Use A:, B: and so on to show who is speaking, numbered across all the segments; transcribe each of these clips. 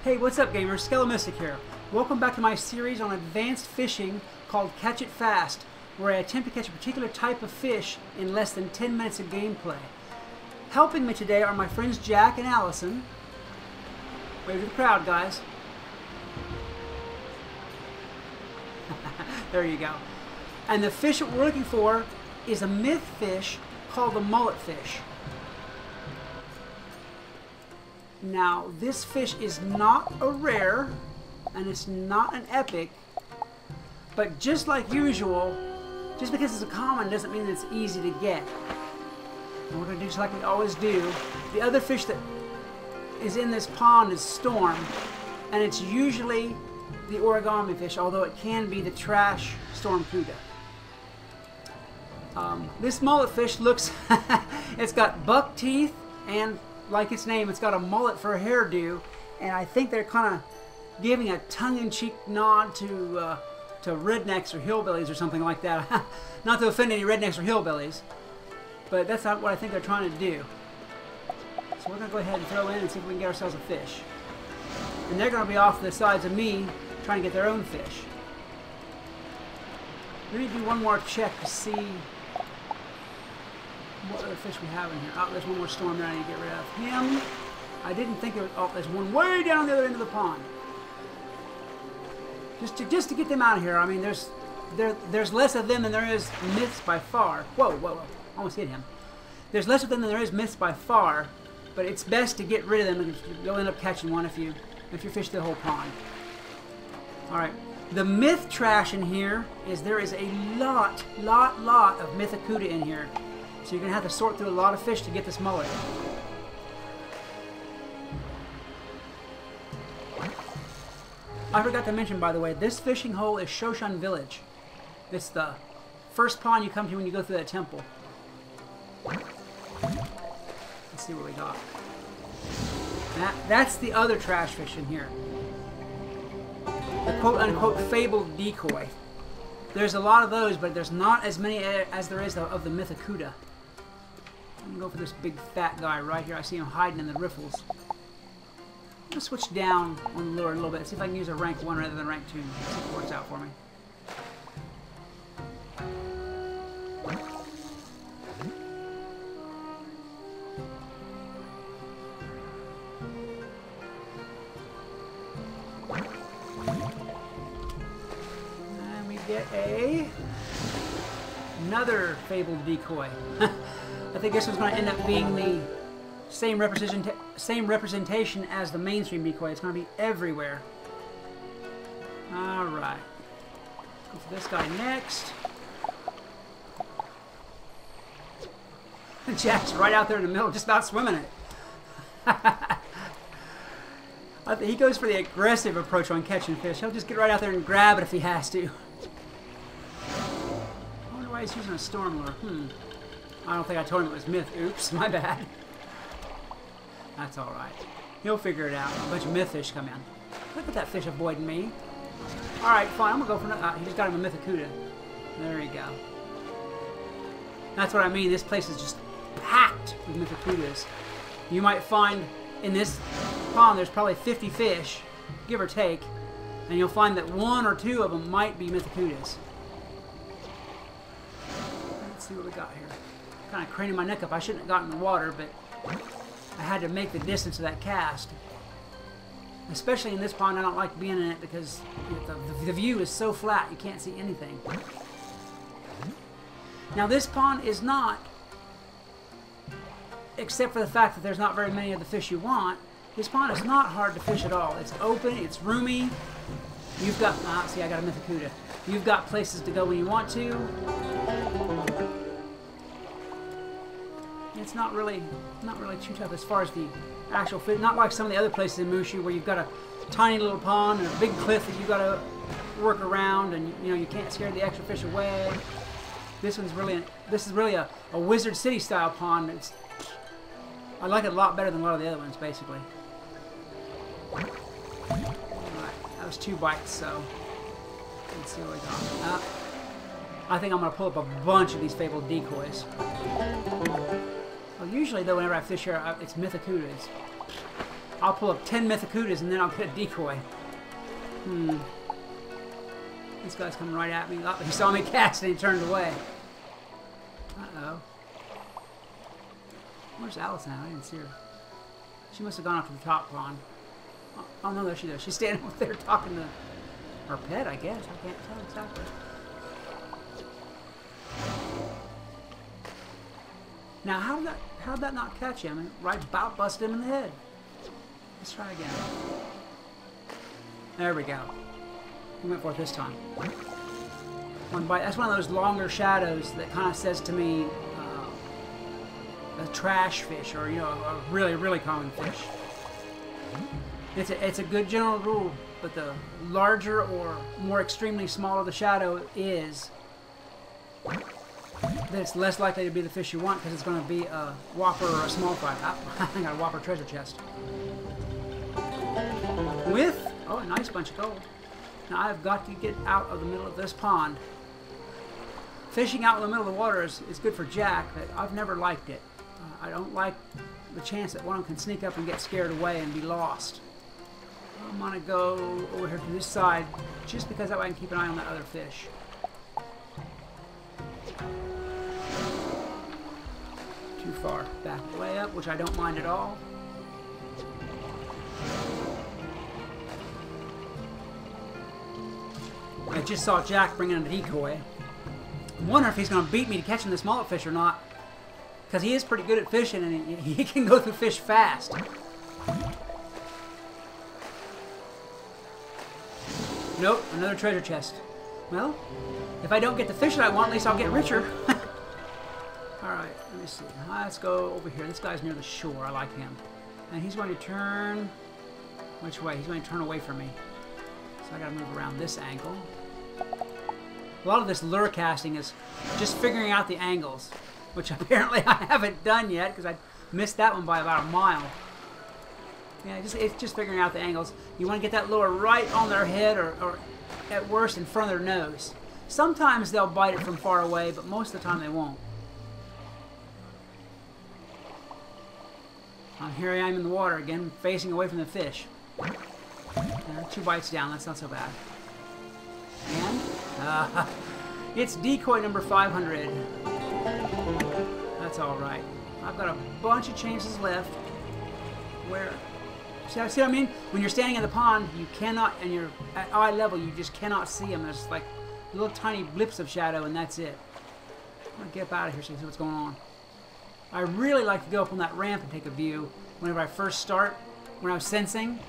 A: Hey, what's up gamers? Skelemystic here. Welcome back to my series on advanced fishing called Catch It Fast, where I attempt to catch a particular type of fish in less than 10 minutes of gameplay. Helping me today are my friends Jack and Allison. Wave to the crowd, guys. There you go. And the fish that we're looking for is a myth fish called the mullet fish. Now, this fish is not a rare, and it's not an epic, but just like usual, just because it's a common doesn't mean that it's easy to get. And we're going to do just like we always do. The other fish that is in this pond is Storm, and it's usually the origami fish, although it can be the trash storm cuda. This mullet fish looks, it's got buck teeth, and like its name, it's got a mullet for a hairdo, and I think they're kind of giving a tongue-in-cheek nod to rednecks or hillbillies or something like that. Not to offend any rednecks or hillbillies, but that's not what I think they're trying to do. So we're going to go ahead and throw in and see if we can get ourselves a fish. And they're going to be off to the sides of me trying to get their own fish. Let me do one more check to see what other fish we have in here. Oh, there's one more Storm there I need to get rid of. Him. I didn't think there was... Oh, there's one way down the other end of the pond. Just to get them out of here. I mean, there's less of them than there is myths by far. Whoa, whoa, whoa. Almost hit him. There's less of them than there is myths by far, but it's best to get rid of them, and you'll end up catching one if you fish the whole pond. Alright. The myth trash in here is there is a lot of mythicuda in here. So you're going to have to sort through a lot of fish to get this mullet. I forgot to mention, by the way, this fishing hole is Shoshan Village. It's the first pond you come to when you go through that temple. Let's see what we got. That's the other trash fish in here. The quote-unquote fabled decoy. There's a lot of those, but there's not as many as there is of the mythicuda. I'm going to go for this big fat guy right here. I see him hiding in the riffles. I'm going to switch down on the lure a little bit. See if I can use a rank 1 rather than rank 2. See if it works out for me. And we get another fabled decoy. I think this one's going to end up being the same representation as the mainstream decoy. It's going to be everywhere. Alright. Go for this guy next. Jack's right out there in the middle, just about swimming it. He goes for the aggressive approach on catching fish. He'll just get right out there and grab it if he has to. I wonder why he's using a storm lure. I don't think I told him it was myth. Oops, my bad. That's alright. He'll figure it out. A bunch of myth fish come in. Look at that fish avoiding me. Alright, fine. I'm going to go for another. He just got him a mythicuda. There you go. That's what I mean. This place is just packed with mythicudas. You might find in this pond there's probably 50 fish, give or take, and you'll find that 1 or 2 of them might be mythicudas. Let's see what we got here. Kind of craning my neck up. I shouldn't have gotten in the water, but I had to make the distance of that cast. Especially in this pond, I don't like being in it because the view is so flat you can't see anything. Now this pond is not, except for the fact that there's not very many of the fish you want, this pond is not hard to fish at all. It's open, it's roomy. You've got, see I got a mythicuda. You've got places to go when you want to. It's not really too tough as far as the actual fish. Not like some of the other places in Mushu where you've got a tiny little pond and a big cliff that you've got to work around, and you can't scare the extra fish away. This is really a Wizard City style pond. I like it a lot better than a lot of the other ones, basically. Alright, that was 2 bites, so let's see what we got. I think I'm going to pull up a bunch of these fabled decoys. Well, usually, though, whenever I fish here, it's mythicudas. I'll pull up 10 mythicudas and then I'll get a decoy. This guy's coming right at me. Oh, he saw me cast and he turned away. Uh-oh. Where's Alice now? I didn't see her. She must have gone up to the top pond. Oh no, there she is. She's standing over there talking to her pet, I guess. I can't tell exactly. Now, how did that not catch him? It right about busted him in the head. Let's try again. There we go. He went for it this time. One bite. That's one of those longer shadows that kind of says to me a trash fish, or, you know, a really, really common fish. It's a good general rule, but the larger or more extremely smaller the shadow is, then it's less likely to be the fish you want, because it's going to be a whopper or a small fry. I got a whopper treasure chest. With, oh, a nice bunch of gold. Now I've got to get out of the middle of this pond. Fishing out in the middle of the water is good for Jack, but I've never liked it. I don't like the chance that one of them can sneak up and get scared away and be lost. I'm going to go over here to this side, just because that way I can keep an eye on that other fish. Too far back way up, which I don't mind at all. I just saw Jack bring in a decoy. I wonder if he's going to beat me to catching this mullet fish or not. Because he is pretty good at fishing, and he can go through fish fast. Nope, another treasure chest. Well, if I don't get the fish that I want, at least I'll get richer. Alright, let me see. Let's go over here. This guy's near the shore. I like him. And he's going to turn... Which way? He's going to turn away from me. So I gotta move around this angle. A lot of this lure casting is just figuring out the angles, which apparently I haven't done yet because I missed that one by about a mile. Yeah, it's just figuring out the angles. You want to get that lure right on their head, or at worst in front of their nose. Sometimes they'll bite it from far away, but most of the time they won't. Here I am in the water again, facing away from the fish. 2 bites down, that's not so bad. And it's decoy number 500. That's alright. I've got a bunch of chances left. Where? See what I mean? When you're standing in the pond, you cannot, and you're at eye level, you just cannot see them. There's like little tiny blips of shadow, and that's it. I'm going to get up out of here so you can see what's going on. I really like to go up on that ramp and take a view whenever I first start, when I was sensing,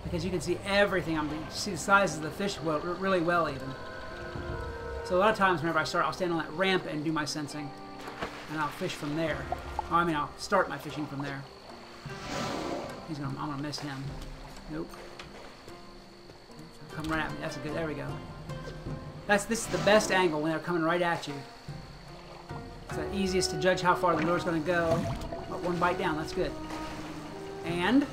A: because you can see everything. You see the size of the fish really well even. So a lot of times whenever I start, I'll stand on that ramp and do my sensing, and I'll fish from there. I'll start my fishing from there. I'm gonna miss him. Nope. Come right at me. That's a good. There we go. This is the best angle when they're coming right at you. It's the easiest to judge how far the lure's gonna go. Oh, 1 bite down. That's good. And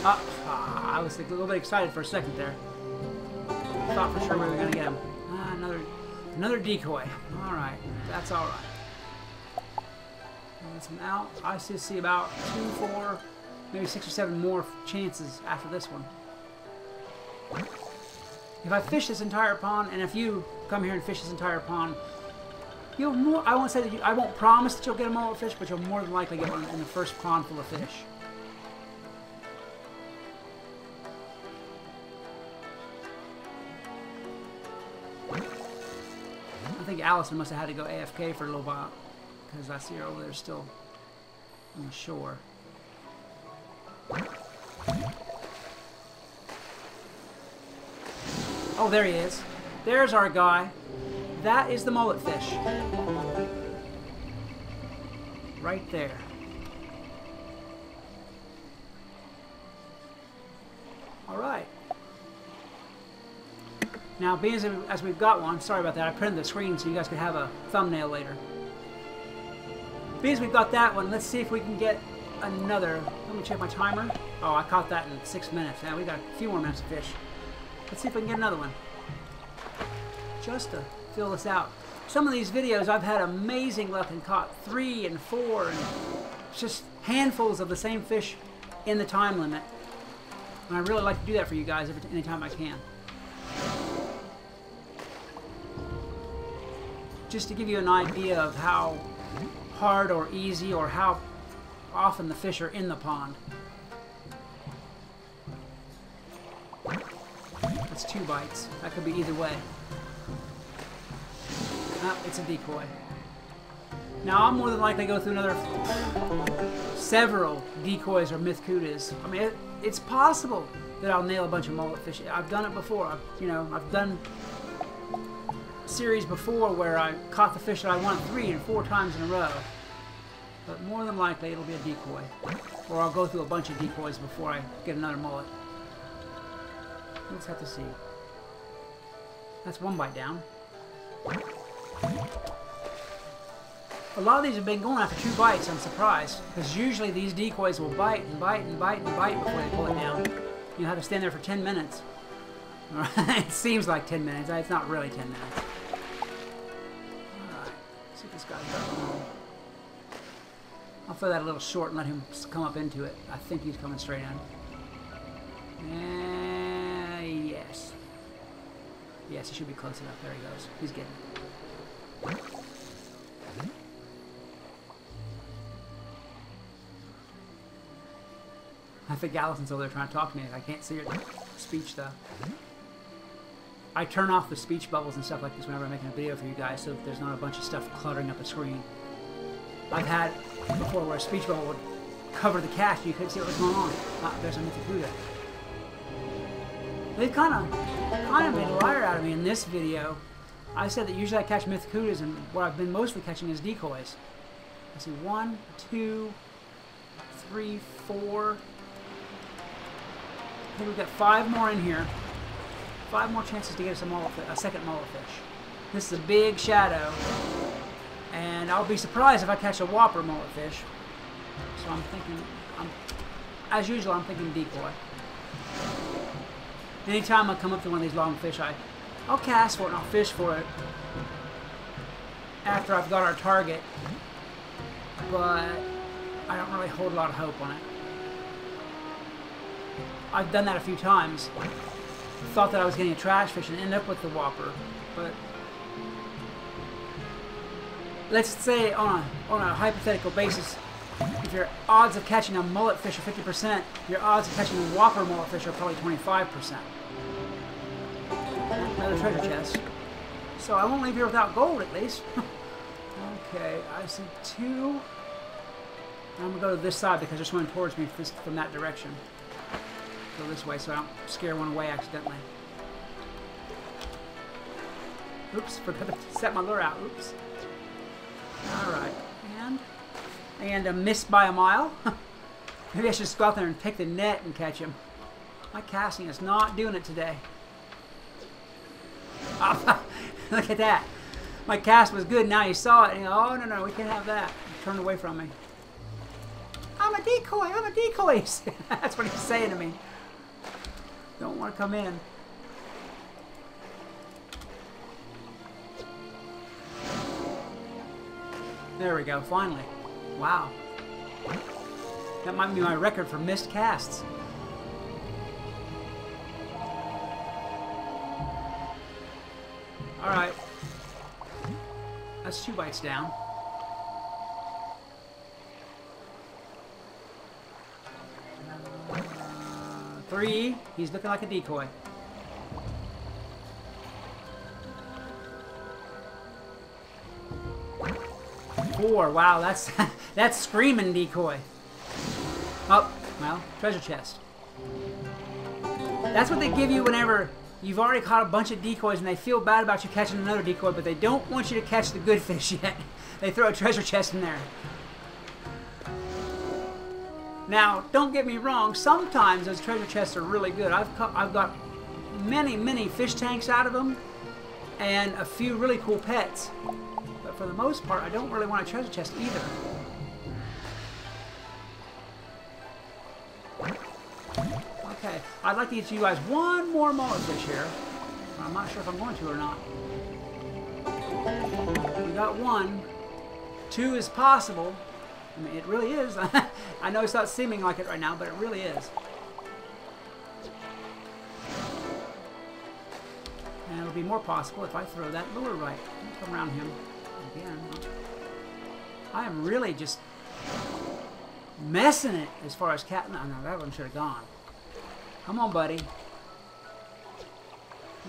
A: I was a little bit excited for a second there. Thought for sure we were gonna get him. Another decoy. All right. That's all right. That's him out. I see about 2, 4, maybe 6 or 7 more chances after this one. If I fish this entire pond, and if you come here and fish this entire pond, I won't say that I won't promise that you'll get a mullet fish, but you'll more than likely get one in the first pond full of fish. I think Allison must have had to go AFK for a little while, because I see her over there still on the shore. Oh, there he is. There's our guy. That is the mullet fish. Right there. All right. Now, being as we've got one, sorry about that, I printed the screen so you guys could have a thumbnail later. Being as we've got that one, let's see if we can get another. Let me check my timer. Oh, I caught that in 6 minutes. Now we got a few more minutes to fish. Let's see if we can get another one. Just to fill this out. Some of these videos I've had amazing luck and caught 3 and 4 and just handfuls of the same fish in the time limit. And I really like to do that for you guys anytime I can. Just to give you an idea of how hard or easy or how often the fish are in the pond. That's 2 bites. That could be either way. Oh, it's a decoy. Now, I'll more than likely go through several decoys or myth-kudas. I mean, it's possible that I'll nail a bunch of mullet fish. I've done it before. I've done series before where I caught the fish that I want 3 and 4 times in a row. But more than likely, it'll be a decoy. Or I'll go through a bunch of decoys before I get another mullet. Let's have to see. That's 1 bite down. A lot of these have been going after 2 bites. I'm surprised, because usually these decoys will bite and bite and bite and bite before they pull it down. You have to stand there for 10 minutes. It seems like 10 minutes. It's not really 10 minutes. Alright, see if this guy's got one. I'll throw that a little short and let him come up into it. I think he's coming straight in. Yes. Yes, he should be close enough. There he goes. He's getting it. I think Allison's over there trying to talk to me. I can't see her speech, though. I turn off the speech bubbles and stuff like this whenever I'm making a video for you guys, so there's not a bunch of stuff cluttering up the screen. I've had before where a speech bubble would cover the cast, you couldn't see what was going on. There's a mythicuda. They've kind of made a liar out of me in this video. I said that usually I catch mythicudas, and what I've been mostly catching is decoys. I see 1, 2, 3, 4. I think we've got 5 more in here. 5 more chances to get us a second mullet fish. This is a big shadow, and I'll be surprised if I catch a whopper mullet fish. So I'm thinking, as usual, I'm thinking decoy. Anytime I come up to one of these long fish, I'll cast for it and I'll fish for it after I've got our target, but I don't really hold a lot of hope on it. I've done that a few times. Thought that I was getting a trash fish and end up with the whopper, but let's say on a hypothetical basis, if your odds of catching a mullet fish are 50%, your odds of catching a whopper mullet fish are probably 25%. Another treasure chest. So I won't leave here without gold, at least. Okay, I see 2. I'm going to go to this side because they're swimming towards me from that direction. Go this way so I don't scare one away accidentally. Oops, forgot to set my lure out. Oops. Alright, and a miss by a mile. Maybe I should just go out there and pick the net and catch him. My casting is not doing it today. Oh, look at that. My cast was good, now you saw it, and you go, oh no, we can't have that. He turned away from me. I'm a decoy. That's what he's saying to me. Don't want to come in. There we go, finally. Wow. That might be my record for missed casts. Alright. That's 2 bites down. Three. He's looking like a decoy. 4. Wow, that's screaming decoy. Oh, well, treasure chest. That's what they give you whenever you've already caught a bunch of decoys and they feel bad about you catching another decoy, but they don't want you to catch the good fish yet. They throw a treasure chest in there. Now, don't get me wrong, sometimes those treasure chests are really good. I've got many fish tanks out of them and a few really cool pets. But for the most part, I don't really want a treasure chest either. Okay, I'd like to get you guys one more mullet fish here. I'm not sure if I'm going to or not. We got 1. 2 is possible. I mean, it really is. I know it's not seeming like it right now, but it really is. And it'll be more possible if I throw that lure right. Come around him again. I am really just messing it as far as cat. No, that one should have gone. Come on, buddy.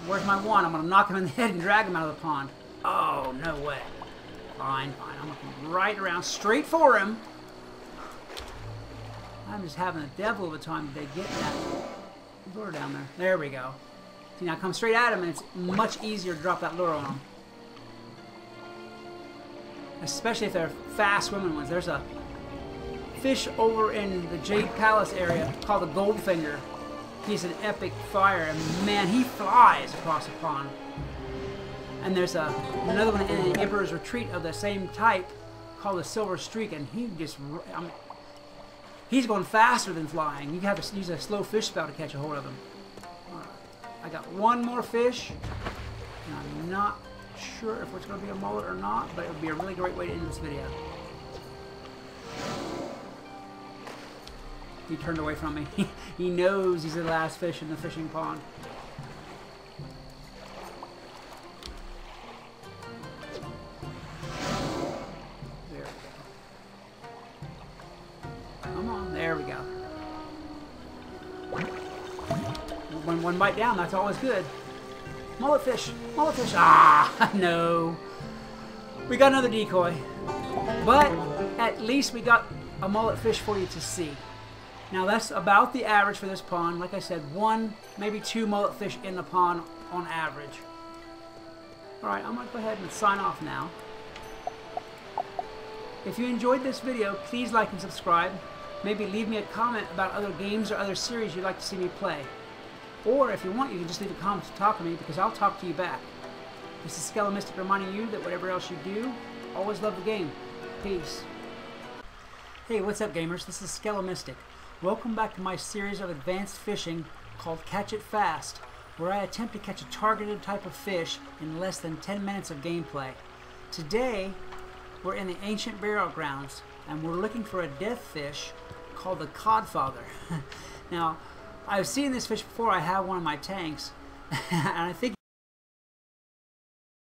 A: Where's my one? I'm going to knock him in the head and drag him out of the pond. Oh, no way. Fine, fine. I'm looking right around, straight for him. I'm just having a devil of a time today getting that lure down there. There we go. See, now come straight at him, and it's much easier to drop that lure on him. Especially if they're fast swimming ones. There's a fish over in the Jade Palace area called the Goldfinger. He's an epic flyer, and man, he flies across the pond. And there's another one in the Emperor's Retreat of the same type called the Silver Streak, and he just, I mean, he's going faster than flying. You have to use a slow fish spout to catch a hold of him. All right. I got one more fish, and I'm not sure if it's going to be a mullet or not, but it would be a really great way to end this video. He turned away from me. He knows he's the last fish in the fishing pond. There we go. Come on, there we go. One bite down, that's always good. Mullet fish, mullet fish. Ah, no. We got another decoy. But at least we got a mullet fish for you to see. Now that's about the average for this pond. Like I said, 1, maybe 2 mullet fish in the pond on average. Alright, I'm going to go ahead and sign off now. If you enjoyed this video, please like and subscribe. Maybe leave me a comment about other games or other series you'd like to see me play. Or if you want, you can just leave a comment to talk to me, because I'll talk to you back. This is Skelomystic reminding you that whatever else you do, always love the game. Peace. Hey, what's up, gamers? This is Skelomystic. Welcome back to my series of advanced fishing called Catch It Fast, where I attempt to catch a targeted type of fish in less than 10 minutes of gameplay. Today, we're in the ancient burial grounds, and we're looking for a death fish called the codfather. Now, I've seen this fish before. I have one in my tanks, and I think